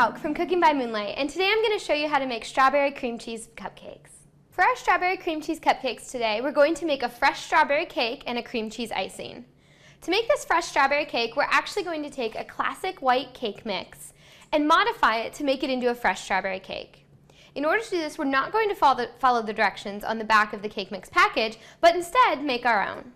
Hauk from Cooking by Moonlight, and today I'm going to show you how to make strawberry cream cheese cupcakes. For our strawberry cream cheese cupcakes today, we're going to make a fresh strawberry cake and a cream cheese icing. To make this fresh strawberry cake, we're actually going to take a classic white cake mix and modify it to make it into a fresh strawberry cake. In order to do this, we're not going to follow the directions on the back of the cake mix package, but instead make our own.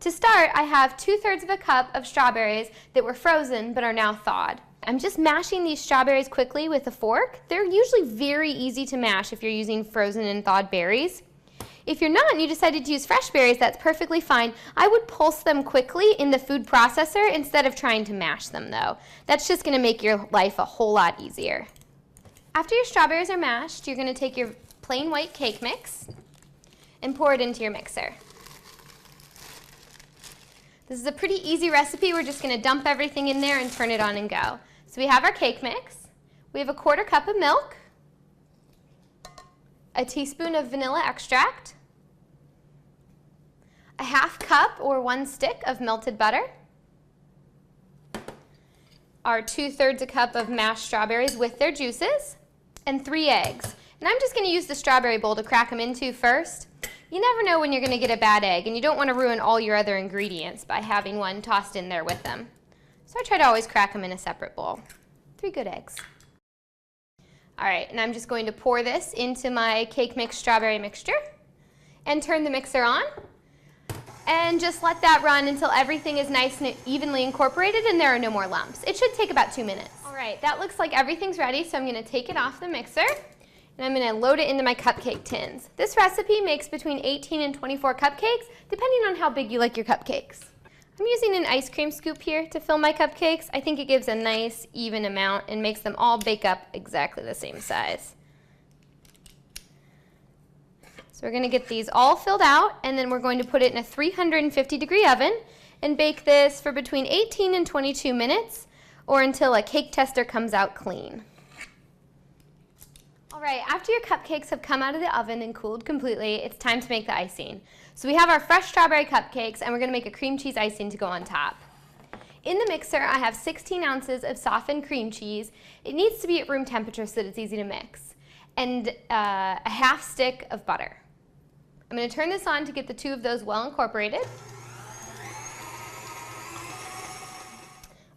To start, I have 2/3 of a cup of strawberries that were frozen but are now thawed. I'm just mashing these strawberries quickly with a fork. They're usually very easy to mash if you're using frozen and thawed berries. If you're not and you decided to use fresh berries, that's perfectly fine. I would pulse them quickly in the food processor instead of trying to mash them though. That's just going to make your life a whole lot easier. After your strawberries are mashed, you're going to take your plain white cake mix and pour it into your mixer. This is a pretty easy recipe. We're just going to dump everything in there and turn it on and go. So we have our cake mix, we have a 1/4 cup of milk, a teaspoon of vanilla extract, a 1/2 cup or 1 stick of melted butter, our 2/3 a cup of mashed strawberries with their juices, and 3 eggs. And I'm just going to use the strawberry bowl to crack them into first. You never know when you're going to get a bad egg, and you don't want to ruin all your other ingredients by having one tossed in there with them. So I try to always crack them in a separate bowl. 3 good eggs. All right, and I'm just going to pour this into my cake mix strawberry mixture and turn the mixer on and just let that run until everything is nice and evenly incorporated and there are no more lumps. It should take about 2 minutes. All right, that looks like everything's ready, so I'm going to take it off the mixer and I'm going to load it into my cupcake tins. This recipe makes between 18 and 24 cupcakes, depending on how big you like your cupcakes. I'm using an ice cream scoop here to fill my cupcakes. I think it gives a nice even amount and makes them all bake up exactly the same size. So we're going to get these all filled out and then we're going to put it in a 350-degree oven and bake this for between 18 and 22 minutes or until a cake tester comes out clean. All right, after your cupcakes have come out of the oven and cooled completely, it's time to make the icing. So we have our fresh strawberry cupcakes and we're going to make a cream cheese icing to go on top. In the mixer, I have 16 ounces of softened cream cheese. It needs to be at room temperature so that it's easy to mix. And a 1/2 stick of butter. I'm going to turn this on to get the 2 of those well incorporated.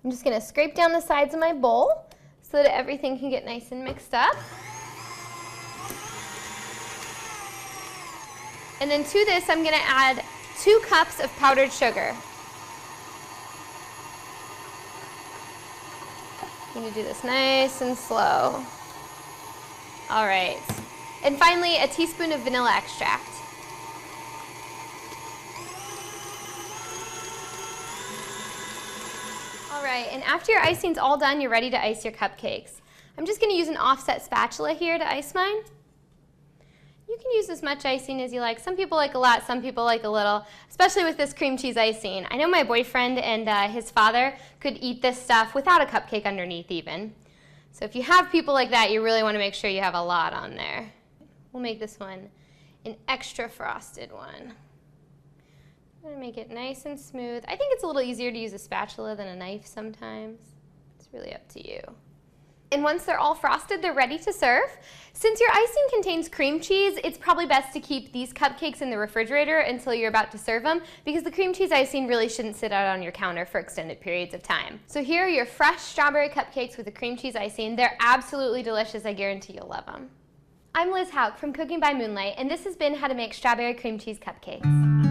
I'm just going to scrape down the sides of my bowl so that everything can get nice and mixed up. And then to this, I'm going to add 2 cups of powdered sugar. I'm going to do this nice and slow. All right. And finally, a teaspoon of vanilla extract. All right, and after your icing's all done, you're ready to ice your cupcakes. I'm just going to use an offset spatula here to ice mine. You can use as much icing as you like. Some people like a lot, some people like a little, especially with this cream cheese icing. I know my boyfriend and his father could eat this stuff without a cupcake underneath even. So if you have people like that, you really want to make sure you have a lot on there. We'll make this one an extra frosted one. I'm going to make it nice and smooth. I think it's a little easier to use a spatula than a knife sometimes. It's really up to you. And once they're all frosted, they're ready to serve. Since your icing contains cream cheese, it's probably best to keep these cupcakes in the refrigerator until you're about to serve them because the cream cheese icing really shouldn't sit out on your counter for extended periods of time. So here are your fresh strawberry cupcakes with the cream cheese icing. They're absolutely delicious. I guarantee you'll love them. I'm Liz Hauk from Cooking by Moonlight, and this has been how to make strawberry cream cheese cupcakes.